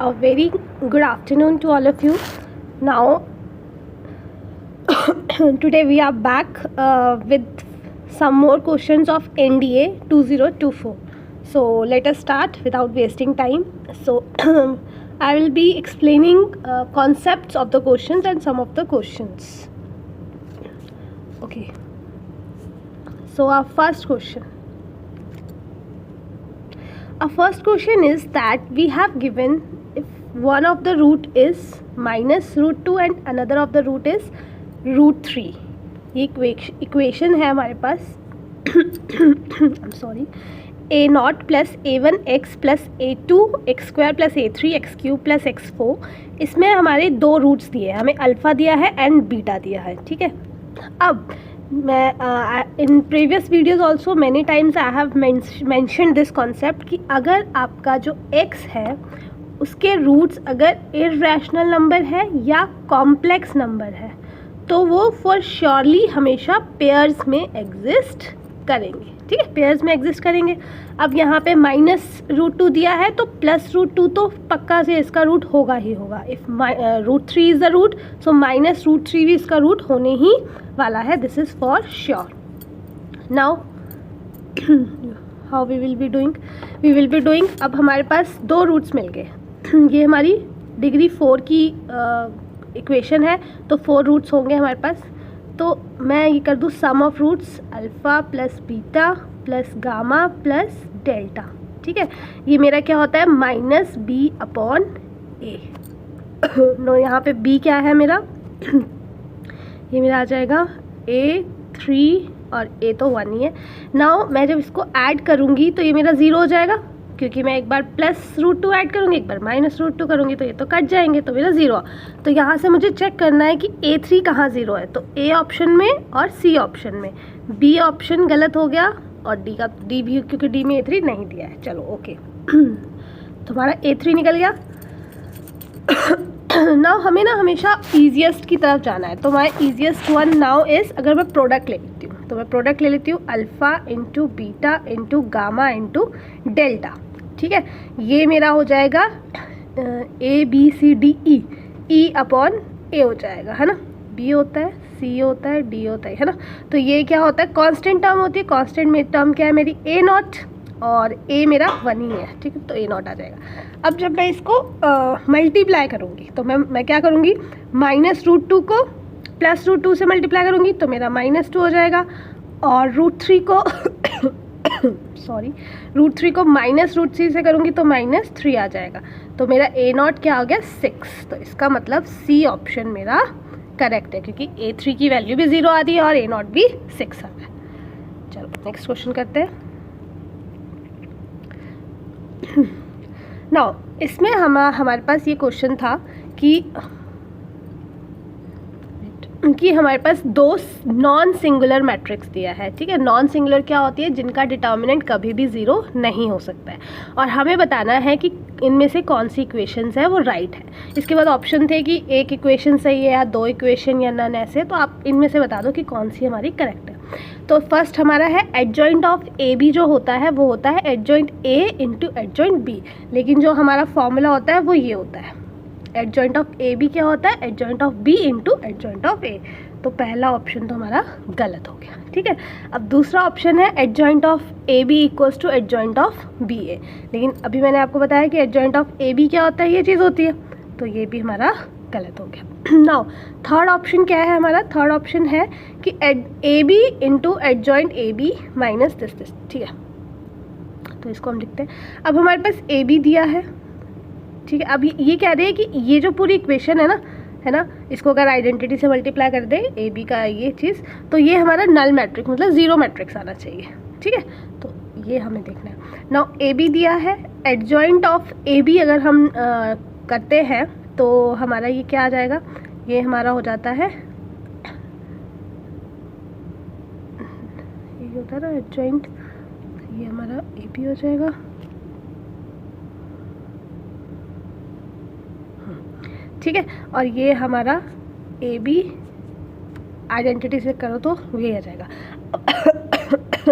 A very good afternoon to all of you. Now, today we are back with some more questions of NDA 2024. So, let us start without wasting time. So, I will be explaining concepts of the questions and some of the questions. Okay. So, our first question. Our first question is that we have given if one of the root is minus root 2 and another of the root is root 3. ये equation है हमारे पास I'm sorry, a0 plus a1 x plus a2 x square plus a3 x cube plus x4. इसमें हमारे दो roots दिए हैं, हमें alpha दिया है एंड बीटा दिया है. ठीक है. अब मैं in previous videos also many times I have mention this concept कि अगर आपका जो x है उसके रूट्स अगर इररेशनल नंबर है या कॉम्प्लेक्स नंबर है तो वो फॉर श्योरली हमेशा पेयर्स में एग्जिस्ट करेंगे. ठीक है, पेयर्स में एग्जिस्ट करेंगे. अब यहाँ पे माइनस रूट 2 दिया है तो प्लस रूट 2 तो पक्का से इसका रूट होगा ही होगा. If root 3 is the root so minus root 3 भी इसका रूट होने ही वाला है. This is for sure. Now how we will be doing अब हमारे पास दो रूट्स मिल गए. ये हमारी डिग्री 4 की इक्वेशन है तो 4 रूट्स होंगे हमारे पास. तो मैं ये कर दूँ sum of roots alpha plus beta plus gamma plus delta. ठीक है, ये मेरा क्या होता है minus B upon A. No, यहाँ पे बी क्या है मेरा ये मेरा आ जाएगा a3 और a तो 1 ही है. नाउ मैं जब इसको ऐड करूँगी तो ये मेरा 0 हो जाएगा क्योंकि मैं एक बार प्लस रूट 2 ऐड करूँगी एक बार माइनस रूट 2 करूँगी तो ये तो कट जाएंगे तो मेरा 0. तो यहाँ से मुझे चेक करना है कि a3 कहाँ 0 है. तो a ऑप्शन में और c ऑप्शन में. b ऑप्शन गलत हो गया और d भी क्योंकि d में a3 नहीं दिया है. चलो ओके तो हमारा a3 निकल गया. नाउ हमें ना हमेशा ईजिएस्ट की तरफ जाना है. तो माई ईजिएस्ट वन नाउ इज़ अगर मैं प्रोडक्ट ले लेती हूँ तो मैं प्रोडक्ट ले लेती हूँ alpha into beta into gamma into delta. ठीक है, ये मेरा हो जाएगा A B C D E. E upon A हो जाएगा है ना. बी होता है, सी होता है, डी होता है ना. तो ये क्या होता है कांस्टेंट टर्म होती है. कांस्टेंट में टर्म क्या है मेरी a0 और a मेरा 1 ही है. ठीक है, तो a0 आ जाएगा. अब जब मैं इसको मल्टीप्लाई करूँगी तो मैं क्या करूँगी माइनस रूट 2 को प्लस रूट 2 से मल्टीप्लाई करूँगी तो मेरा माइनस 2 हो जाएगा. और रूट 3 को रूट 3 को माइनस रूट 3 से करूँगी तो माइनस 3 आ जाएगा. तो मेरा a0 क्या हो गया 6. तो इसका मतलब सी ऑप्शन मेरा करेक्ट है क्योंकि a3 की वैल्यू भी 0 आती है और a0 भी 6 आ रहा है. चलो नेक्स्ट क्वेश्चन करते हैं. नाउ इसमें हमारे पास ये क्वेश्चन था कि हमारे पास दो नॉन सिंगुलर मैट्रिक्स दिया है. ठीक है, नॉन सिंगुलर क्या होती है जिनका डिटर्मिनेंट कभी भी 0 नहीं हो सकता है और हमें बताना है कि इनमें से कौन सी इक्वेशंस है वो राइट है. इसके बाद ऑप्शन थे कि एक इक्वेशन सही है या दो इक्वेशन या नन ऐसे. तो आप इनमें से बता दो कि कौन सी हमारी करेक्ट है. तो फर्स्ट हमारा है एडजॉइंट ऑफ ए बी जो होता है वो होता है adjoint A into adjoint B. लेकिन जो हमारा फॉर्मूला होता है वो ये होता है एडजॉइंट ऑफ ए बी क्या होता है adjoint of B into adjoint of A. तो पहला ऑप्शन तो हमारा गलत हो गया. ठीक है, अब दूसरा ऑप्शन है adjoint of A B equals to adjoint of B A. लेकिन अभी मैंने आपको बताया कि एडजॉइंट ऑफ ए बी क्या होता है ये चीज़ होती है तो ये भी हमारा गलत हो गया. नाउ थर्ड ऑप्शन क्या है हमारा. थर्ड ऑप्शन है कि A B into adjoint A B minus this. ठीक है, तो इसको हम लिखते हैं. अब हमारे पास ए बी दिया है. ठीक है, अब ये कह रहे हैं कि ये जो पूरी इक्वेशन है ना इसको अगर आइडेंटिटी से मल्टीप्लाई कर दे ए बी का ये चीज़ तो ये हमारा नल मैट्रिक्स मतलब 0 मैट्रिक्स आना चाहिए. ठीक है, तो ये हमें देखना है. नाउ ए बी दिया है. एडजॉइंट ऑफ ए बी अगर हम करते हैं तो हमारा ये क्या आ जाएगा ये हमारा हो जाता है ये होता है ना एडजॉइंट. ये हमारा ए बी हो जाएगा. ठीक है, और ये हमारा ए बी आइडेंटिटी से करो तो ये आ जाएगा.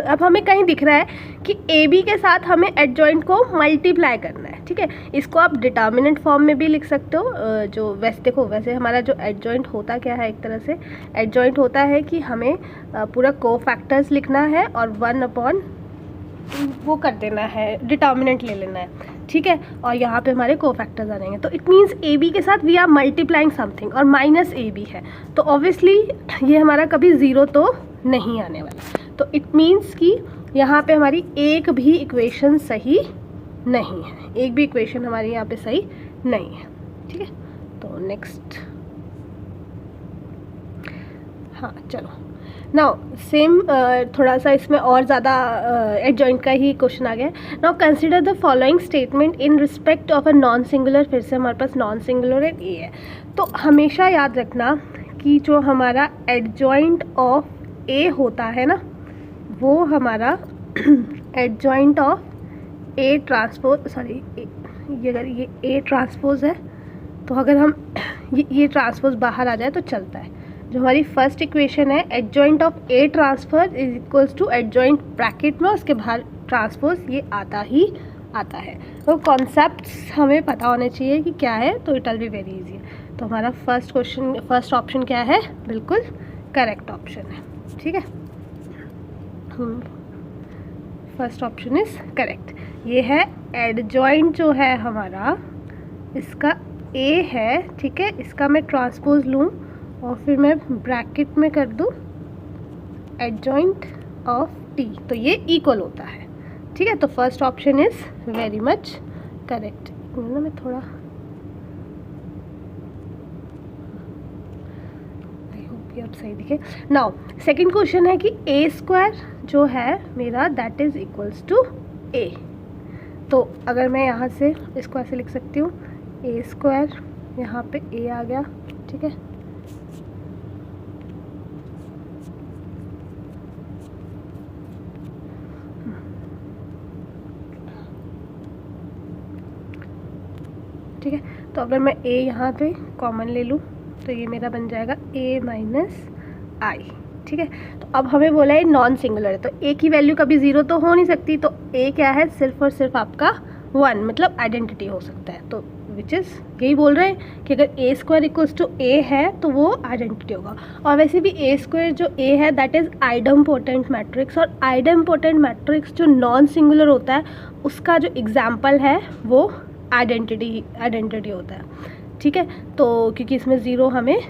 अब हमें कहीं दिख रहा है कि ए बी के साथ हमें एडजॉइंट को मल्टीप्लाई करना है. ठीक है। इसको आप डिटर्मिनेंट फॉर्म में भी लिख सकते हो। जो वैसे देखो, वैसे हमारा जो एडजॉइंट होता क्या है, एक तरह से एडजॉइंट होता है कि हमें पूरा कोफैक्टर्स लिखना है और 1 अपॉन वो कर देना है, डिटर्मिनेंट ले लेना है, ठीक है। और यहाँ पे हमारे कोफैक्टर्स आ जाएंगे। तो इट मीन्स ए बी के साथ वी आर मल्टीप्लाइंग समथिंग और माइनस ए बी है, तो ऑब्वियसली ये हमारा कभी ज़ीरो तो नहीं आने वाला। तो इट मीन्स कि यहाँ पे हमारी एक भी इक्वेशन सही नहीं है, एक भी इक्वेशन हमारी यहाँ पे सही नहीं है, ठीक है। तो नेक्स्ट, हाँ चलो नाउ सेम थोड़ा सा इसमें और ज़्यादा एडजॉइंट का ही क्वेश्चन आ गया। Now consider the following statement in respect of a non singular, फिर से हमारे पास नॉन सिंगुलर एंड ए है। तो हमेशा याद रखना कि जो हमारा एडजॉइंट ऑफ ए होता है ना, वो हमारा adjoint of A transpose, sorry ये अगर ये ए ट्रांसपोज है तो अगर हम ये ट्रांसपोज बाहर आ जाए तो चलता है। जो हमारी फर्स्ट इक्वेशन है, adjoint of A transfer is equals to adjoint bracket में उसके बाहर ट्रांसपोज, ये आता ही आता है। तो कॉन्सेप्ट्स हमें पता होने चाहिए कि क्या है, तो it will be very easy. तो हमारा फर्स्ट ऑप्शन क्या है, बिल्कुल करेक्ट ऑप्शन है, ठीक है। First option is correct. ये है एडजॉइंट जो है हमारा, इसका ए है, ठीक है। इसका मैं ट्रांसपोज लूँ और फिर मैं ब्रैकेट में कर दूँ एडजॉइंट ऑफ टी, तो ये इक्वल होता है, ठीक है। तो first option is very much correct. मैं थोड़ा, आई होप ये अब सही दिखे। नाउ सेकंड क्वेश्चन है कि ए स्क्वायर जो है मेरा दैट इज इक्वल्स टू ए। तो अगर मैं यहाँ से इसको ऐसे लिख सकती हूँ, ए स्क्वायर, यहाँ पे ए आ गया, ठीक है। ठीक है, तो अगर मैं a यहाँ पे कॉमन ले लूँ तो ये मेरा बन जाएगा a माइनस आई, ठीक है। तो अब हमें बोला है नॉन सिंगुलर है, तो a की वैल्यू कभी ज़ीरो तो हो नहीं सकती, तो a क्या है, सिर्फ और सिर्फ आपका 1, मतलब आइडेंटिटी हो सकता है। तो विच इज़ यही बोल रहे हैं कि अगर a square equals to a है तो वो आइडेंटिटी होगा। और वैसे भी a स्क्वायर जो a है दैट इज़ आइडम्पोटेंट मैट्रिक्स, और आइडम्पोटेंट मैट्रिक्स जो नॉन सिंगुलर होता है उसका जो एग्जाम्पल है वो आइडेंटिटी होता है, ठीक है। तो क्योंकि इसमें ज़ीरो हमें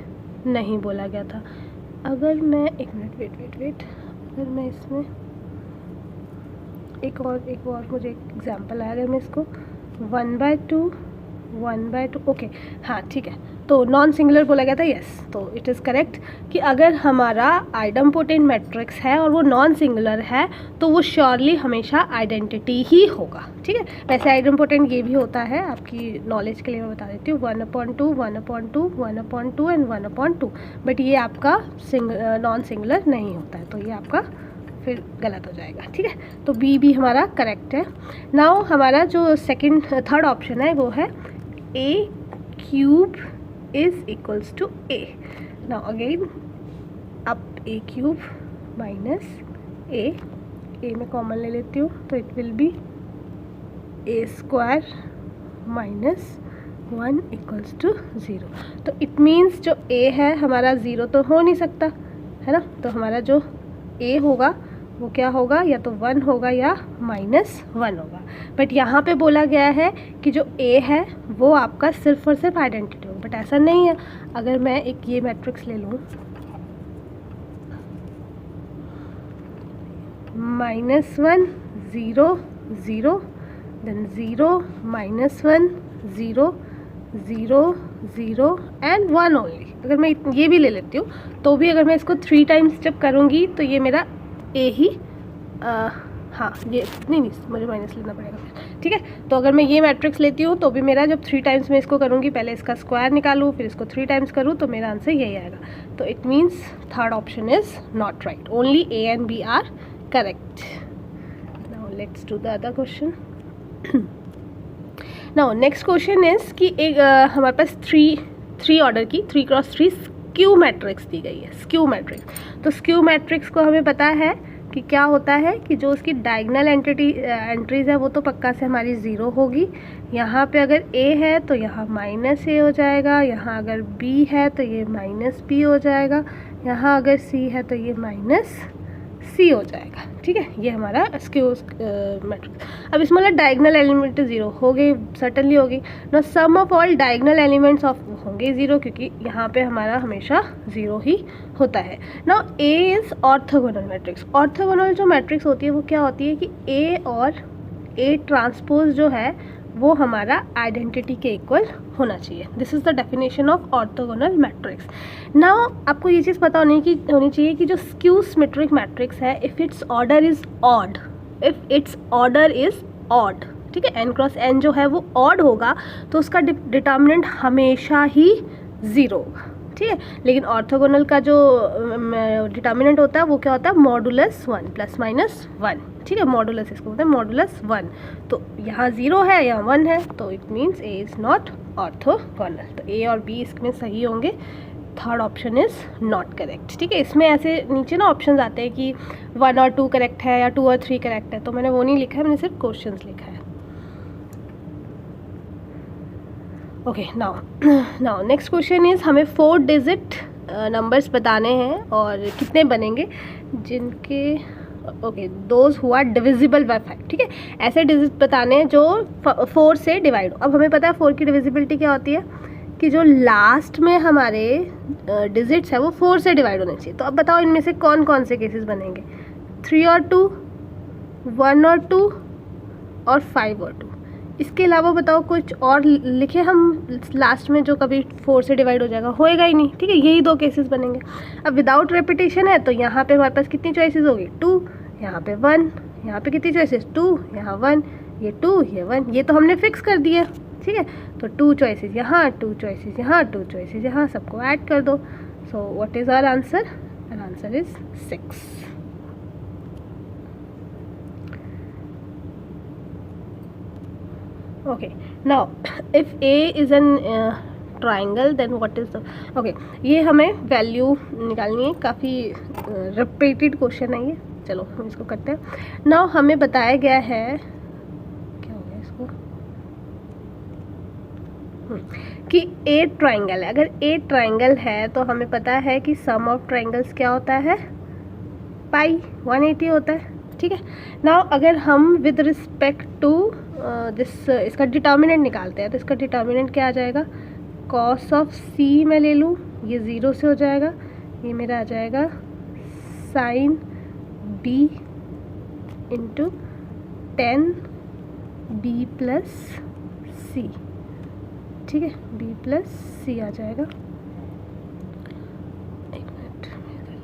नहीं बोला गया था। अगर मैं एक मिनट वेट, अगर मैं इसमें एक और मुझे एक एग्जांपल आया, अगर मैं इसको 1/2 ओके, हाँ ठीक है। तो नॉन सिंगुलर बोला गया था, यस। तो इट इज़ करेक्ट कि अगर हमारा आइडम्पोटेंट मैट्रिक्स है और वो नॉन सिंगुलर है तो वो श्योरली हमेशा आइडेंटिटी ही होगा, ठीक है। वैसे आइडम्पोटेंट ये भी होता है, आपकी नॉलेज के लिए मैं बता देती हूँ, 1/2, 1/2, 1/2 एंड 1/2, बट ये आपका नॉन सिंगुलर नहीं होता है, तो ये आपका फिर गलत हो जाएगा, ठीक है। तो बी भी हमारा करेक्ट है। नाउ हमारा जो थर्ड ऑप्शन है वो है a cube is equals to a। Now again अब a क्यूब माइनस a में कॉमन ले लेती हूँ तो it will be a square minus 1 equals to 0। तो इट मीन्स जो a है हमारा 0 तो हो नहीं सकता है ना, तो हमारा जो a होगा वो क्या होगा, या तो 1 होगा या -1 होगा। बट यहाँ पे बोला गया है कि जो a है वो आपका सिर्फ और सिर्फ आइडेंटिटी होगा, बट ऐसा नहीं है। अगर मैं एक ये मैट्रिक्स ले लूँ, -1 0 0 देन 0 -1 0 0 0 एंड 1 ओनली। अगर मैं ये भी ले लेती हूँ तो भी अगर मैं इसको 3 टाइम्स जब करूँगी तो ये मेरा ए ही हाँ ये नहीं मुझे माइनस लेना पड़ेगा फिर, ठीक है। तो अगर मैं ये मैट्रिक्स लेती हूँ तो भी मेरा जब 3 टाइम्स मैं इसको करूँगी, पहले इसका स्क्वायर निकालूँ फिर इसको 3 टाइम्स करूँ, तो मेरा आंसर यही आएगा। तो it means third option is not right, only A and B are correct. Now let's do the other question. Now next question is कि एक हमारे पास थ्री ऑर्डर की 3x3 स्क्यू मैट्रिक्स दी गई है, स्क्यू मैट्रिक्स। तो स्क्यू मैट्रिक्स को हमें पता है कि क्या होता है कि जो उसकी डायगनल एंट्रीज है वो तो पक्का से हमारी ज़ीरो होगी। यहाँ पे अगर a है तो यहाँ माइनस a हो जाएगा, यहाँ अगर b है तो ये माइनस b हो जाएगा, यहाँ अगर c है तो ये माइनस c हो जाएगा। ठीक है, ये हमारा स्क्यूज मैट्रिक्स। अब इसमें डायगनल एलिमेंट ज़ीरो हो गई, सर्टनली होगी ना। Sum of all diagonal elements of होंगे ज़ीरो, क्योंकि यहाँ पे हमारा हमेशा ज़ीरो ही होता है ना। A is orthogonal matrix. Orthogonal जो मैट्रिक्स होती है वो क्या होती है कि ए और ए ट्रांसपोज जो है वो हमारा आइडेंटिटी के इक्वल होना चाहिए। This is the definition of orthogonal matrix. Now आपको ये चीज़ पता होनी चाहिए कि जो स्क्यू सिमेट्रिक मैट्रिक्स है, if it's order is odd, ठीक है, n क्रॉस n जो है वो ऑड होगा तो उसका डिटर्मिनेंट हमेशा ही ज़ीरो होगा। ठीक है, लेकिन ऑर्थोगोनल का जो डिटर्मिनेंट होता है वो क्या होता है, मॉडुलस 1 प्लस माइनस 1। ठीक है, मॉडुलस इसको बोलते हैं मॉडुलस 1। तो यहाँ 0 है, यहाँ 1 है, तो it means A is not orthogonal. तो ए और बी इसमें सही होंगे, third option is not correct. ठीक है, इसमें ऐसे नीचे ना ऑप्शन आते हैं कि 1 और 2 करेक्ट है या 2 और 3 करेक्ट है, तो मैंने वो नहीं लिखा है, मैंने सिर्फ क्वेश्चन लिखा है। Okay, now next question is हमें 4 डिजिट नंबर्स बताने हैं और कितने बनेंगे जिनके those who are divisible by 5। ठीक है, ऐसे डिजिट बताने हैं जो 4 से डिवाइड हो। अब हमें पता है 4 की डिविजिबिलिटी क्या होती है कि जो लास्ट में हमारे डिजिट्स है वो 4 से डिवाइड होने चाहिए। तो अब बताओ इनमें से कौन कौन से केसेस बनेंगे, 3 और 2, 1 और 2 और 5 और 2। इसके अलावा बताओ कुछ और लिखे हम लास्ट में जो कभी 4 से डिवाइड हो जाएगा, होएगा ही नहीं। ठीक है, यही 2 केसेस बनेंगे। अब विदाउट रेपिटेशन है तो यहाँ पे हमारे पास कितनी चॉइसेस होगी, 2, यहाँ पे 1, यहाँ पे कितनी चॉइसेस, 2, यहाँ 1, ये 2, ये 1, ये तो हमने फिक्स कर दिया। ठीक है, तो 2 चॉइसेस यहाँ, 2 चॉइसेस यहाँ, 2 चॉइसेस यहाँ, सबको ऐड कर दो। So what is our answer? Our answer is 6। okay, now if a is an triangle then what is the okay, ये हमें वैल्यू निकालनी है, काफ़ी रिपीटेड क्वेश्चन है ये। चलो हम इसको करते हैं। नाउ हमें बताया गया है, क्या हो गया इसको, कि ए ट्राइंगल है। अगर ए ट्राइंगल है तो हमें पता है कि सम ऑफ ट्राइंगल्स क्या होता है, पाई 180 होता है। ठीक है, नाउ अगर हम विद रिस्पेक्ट टू इसका डिटर्मिनेंट निकालते हैं तो इसका डिटर्मिनेंट क्या आ जाएगा, कॉस ऑफ सी मैं ले लूँ, ये 0 से हो जाएगा, ये मेरा आ जाएगा sine B into 10 B plus C. ठीक है, बी प्लस सी आ जाएगा, एक मिनट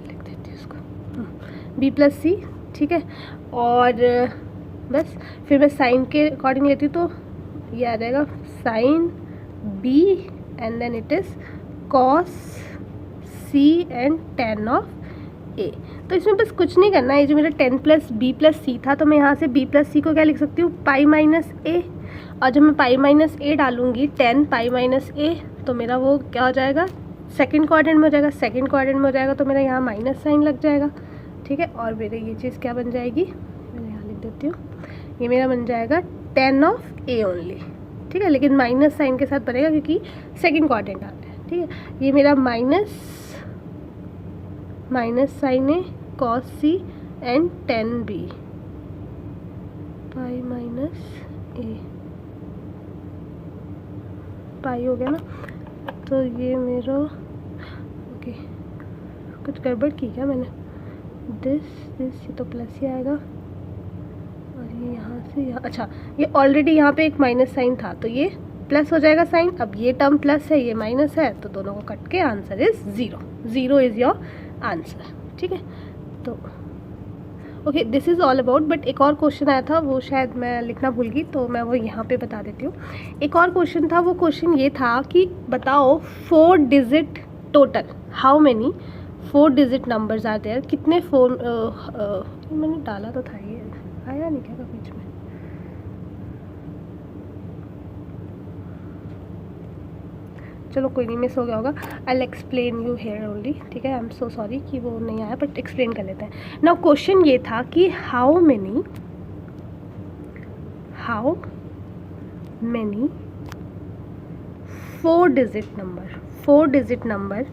लिख देती हूँ उसको, बी प्लस सी। ठीक है, और बस फिर मैं साइन के अकॉर्डिंग लेती हूँ तो ये आ जाएगा sine B and then it is cos C and tan of A. तो इसमें बस कुछ नहीं करना है, ये जो मेरा 10 प्लस बी प्लस सी था तो मैं यहाँ से बी प्लस सी को क्या लिख सकती हूँ, पाई माइनस ए। और जब मैं पाई माइनस ए डालूँगी 10 पाई माइनस ए तो मेरा वो क्या हो जाएगा, सेकंड क्वाड्रेंट में हो जाएगा। सेकंड क्वाड्रेंट में हो जाएगा तो मेरा यहाँ माइनस साइन लग जाएगा। ठीक है, और मेरे ये चीज़ क्या बन जाएगी, मैं यहाँ लिख देती हूँ, ये मेरा बन जाएगा 10 ऑफ ए ओनली। ठीक है, लेकिन माइनस साइन के साथ बनेगा क्योंकि सेकंड क्वाड्रेंट आता है। ठीक है, ये मेरा माइनस साइन है cos C and 10 B pi minus A, pi हो गया ना। तो ये मेरा ओके, कुछ गड़बड़ की क्या मैंने, दिस ये तो प्लस ही आएगा और ये यहाँ से यहाँ, अच्छा ये ऑलरेडी यहाँ पे एक माइनस साइन था तो ये प्लस हो जाएगा साइन। अब ये टर्म प्लस है, ये माइनस है, तो दोनों को कट के answer is 0। 0 is your answer. ठीक है, तो okay, this is all about. But एक और क्वेश्चन आया था, वो शायद मैं लिखना भूल गई तो मैं वो यहाँ पे बता देती हूँ। एक और क्वेश्चन था, वो क्वेश्चन ये था कि बताओ 4 digit total, how many 4 digit numbers are there, कितने 4 मैंने डाला तो था, ये आया नहीं क्या बीच में, चलो कोई नहीं, मिस हो गया होगा। I explain you here only, ठीक है। आई एम सो सॉरी कि वो नहीं आया, बट एक्सप्लेन कर लेते हैं। नाउ क्वेश्चन ये था कि how many 4 digit number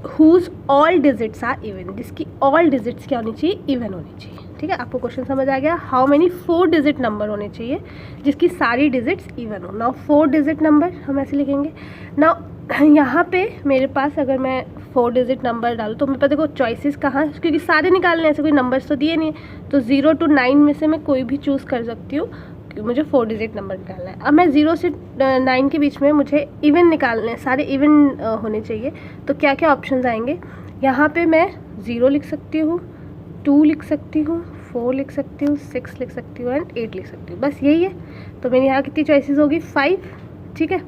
whose all digits are even, जिसकी ऑल डिजिट्स क्या होनी चाहिए, इवन होनी चाहिए, ठीक है। आपको क्वेश्चन समझ आ गया। हाउ मेनी 4 डिजिट नंबर होने चाहिए जिसकी सारी डिजिट्स इवन हो। नाउ 4 डिजिट नंबर हम ऐसे लिखेंगे। नाउ यहाँ पे मेरे पास अगर मैं 4 डिजिट नंबर डालूँ तो मेरे पास देखो चॉइसेस कहाँ, क्योंकि सारे निकालने ऐसे कोई नंबर्स तो दिए नहीं है, तो 0 to 9 में से मैं कोई भी चूज़ कर सकती हूँ। मुझे 4 डिजिट नंबर निकालना है। अब मैं 0 से 9 के बीच में मुझे इवन निकालने हैं, सारे इवन होने चाहिए। तो क्या क्या ऑप्शंस आएंगे, यहाँ पे मैं 0 लिख सकती हूँ, 2 लिख सकती हूँ, 4 लिख सकती हूँ, 6 लिख सकती हूँ एंड 8 लिख सकती हूँ। बस यही है। तो मेरे यहाँ कितनी चॉइसेस होगी, 5, ठीक है।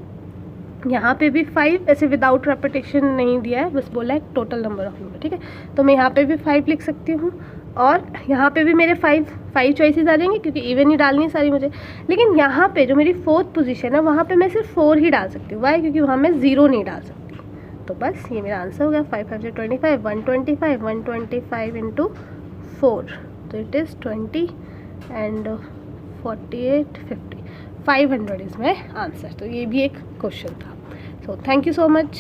यहाँ पे भी 5, ऐसे विदाउट रेपिटेशन नहीं दिया है, बस बोला है टोटल नंबर ऑफ नंबर, ठीक है। तो मैं यहाँ पे भी 5 लिख सकती हूँ और यहाँ पे भी मेरे 5 चॉइसेस आ जाएंगे, क्योंकि इवन ही डालनी है सारी मुझे। लेकिन यहाँ पे जो मेरी 4th पोजीशन है वहाँ पे मैं सिर्फ 4 ही डाल सकती हूँ। वाई, क्योंकि वहाँ मैं 0 नहीं डाल सकती। तो बस ये मेरा आंसर हो गया। 5 5 से 25, 125 इंटू 4, तो it is 20 and 48 50, 500 is my answer. तो ये भी एक क्वेश्चन था। So thank you so much.